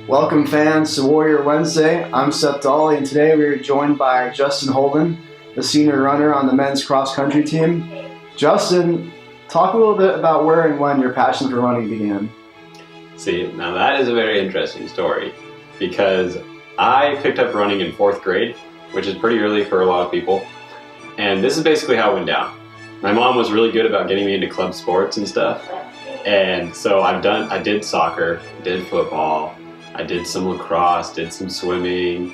Welcome fans to Warrior Wednesday. I'm Seth Dolly, and today we are joined by Justin Holden, the senior runner on the men's cross-country team. Justin, talk a little bit about where and when your passion for running began. See, now that is a very interesting story because I picked up running in 4th grade, which is pretty early for a lot of people. And this is basically how it went down. My mom was really good about getting me into club sports and stuff. And so I did soccer, did football, I did some lacrosse, did some swimming.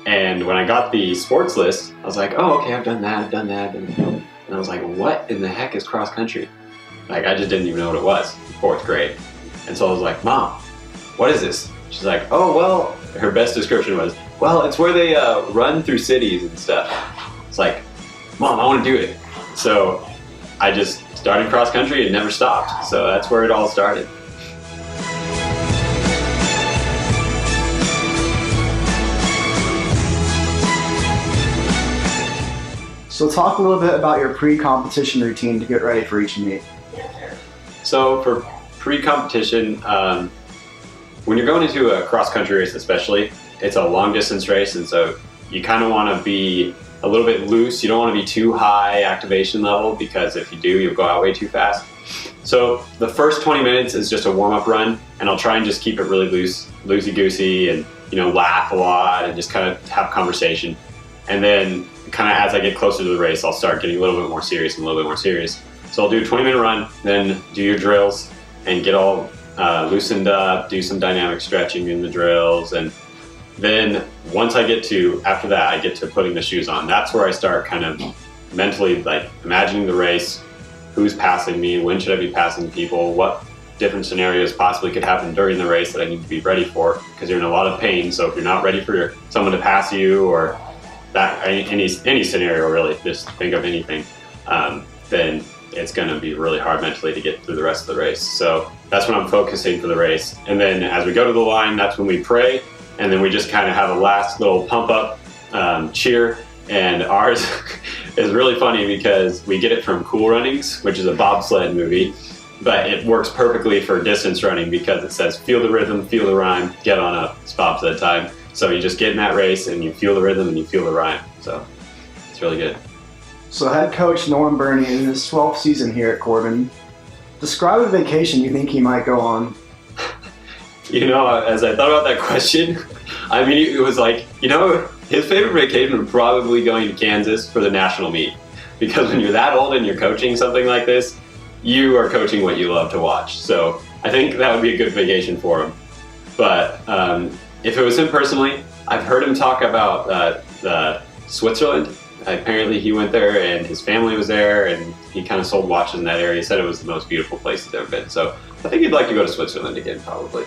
And when I got the sports list, I was like, oh, okay, I've done that. And I was like, what in the heck is cross country? Like, I just didn't even know what it was in 4th grade. And so I was like, Mom, what is this? She's like, oh, well, her best description was, well, it's where they run through cities and stuff. It's like, Mom, I want to do it. So I just started cross country and never stopped. So that's where it all started. So talk a little bit about your pre-competition routine to get ready for each meet. So for pre-competition, when you're going into a cross-country race especially, it's a long-distance race, and so you kind of want to be a little bit loose. You don't want to be too high activation level because if you do, you'll go out way too fast. So the first 20 minutes is just a warm-up run, and I'll try and just keep it really loosey-goosey, and laugh a lot and just kind of have conversation. And then kind of as I get closer to the race, I'll start getting a little bit more serious and a little bit more serious. So I'll do a 20-minute run, then do your drills and get all loosened up, do some dynamic stretching in the drills, and then once after that, I get to putting the shoes on. That's where I start kind of mentally like imagining the race, who's passing me, when should I be passing people, what different scenarios possibly could happen during the race that I need to be ready for, because you're in a lot of pain. So if you're not ready for someone to pass you or that any scenario really, just think of anything, then it's going to be really hard mentally to get through the rest of the race. So that's when I'm focusing for the race. And then as we go to the line, that's when we pray, and then we just kind of have a last little pump up cheer. And ours is really funny because we get it from Cool Runnings, which is a bobsled movie, but it works perfectly for distance running because it says feel the rhythm, feel the rhyme, get on up, it's bobsled time. So you just get in that race and you feel the rhythm and you feel the rhyme. So it's really good. So head coach Norm Burney in his 12th season here at Corban. Describe a vacation you think he might go on. As I thought about that question, I mean, it was like, his favorite vacation would probably going to Kansas for the national meet. Because when you're that old and you're coaching something like this, you are coaching what you love to watch. So I think that would be a good vacation for him. But if it was him personally, I've heard him talk about Switzerland. Apparently he went there and his family was there and he kind of sold watches in that area. He said it was the most beautiful place he's ever been. So I think he'd like to go to Switzerland again, probably.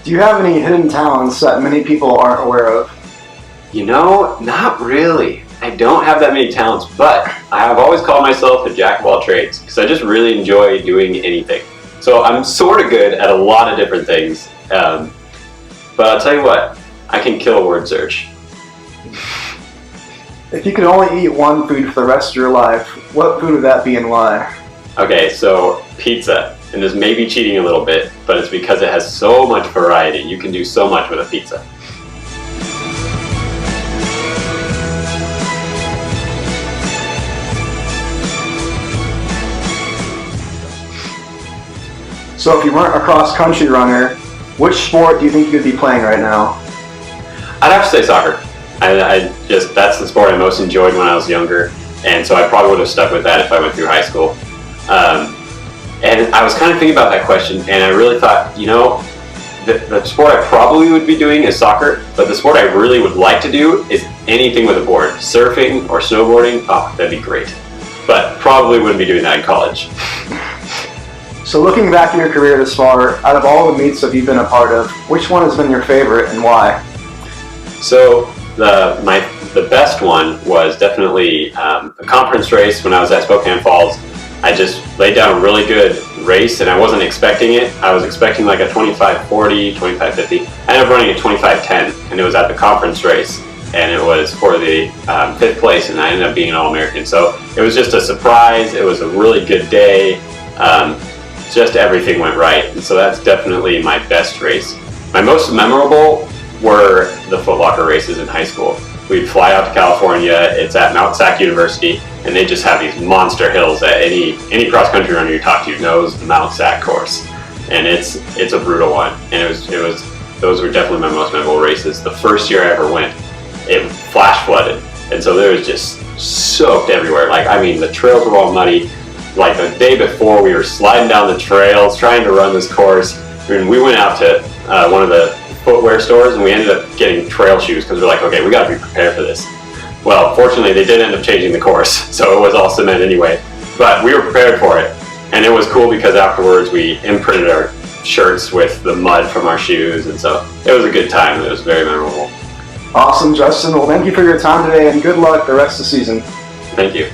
Do you have any hidden talents that many people aren't aware of? Not really. I don't have that many talents, but I have always called myself a jack of all trades because I just really enjoy doing anything. So I'm sort of good at a lot of different things, but I'll tell you what, I can kill a word search. If you could only eat one food for the rest of your life, what food would that be and why? Okay, so pizza, and this may be cheating a little bit, but it's because it has so much variety. You can do so much with a pizza. So if you weren't a cross-country runner, which sport do you think you could be playing right now? I'd have to say soccer. That's the sport I most enjoyed when I was younger, and so I probably would have stuck with that if I went through high school. And I was kind of thinking about that question, and I really thought, the sport I probably would be doing is soccer, but the sport I really would like to do is anything with a board. Surfing or snowboarding, oh, that'd be great. But probably wouldn't be doing that in college. So looking back at your career this far, out of all the meets that you've been a part of, which one has been your favorite and why? So the best one was definitely a conference race when I was at Spokane Falls. I just laid down a really good race and I wasn't expecting it. I was expecting like a 25:40, 25:50. I ended up running a 25:10 and it was at the conference race. and it was for the 5th place, and I ended up being an All-American. So it was just a surprise. It was a really good day. Just everything went right, and so that's definitely my best race. My most memorable were the Foot Locker races in high school. We'd fly out to California. It's at Mt. University, and they just have these monster hills that any cross-country runner you talk to knows the Mt. Sac course, and it's a brutal one. And it was those were definitely my most memorable races. The first year I ever went, it flash flooded, and so there was just soaked everywhere. Like, I mean, the trails were all muddy. Like the day before, we were sliding down the trails trying to run this course, and we went out to one of the footwear stores, and we ended up getting trail shoes because we're like, okay, we got to be prepared for this. Well, fortunately, they did end up changing the course, so it was all cement anyway. But we were prepared for it, and it was cool because afterwards we imprinted our shirts with the mud from our shoes, and so it was a good time. It was very memorable. Awesome, Justin. Well, thank you for your time today, and good luck the rest of the season. Thank you.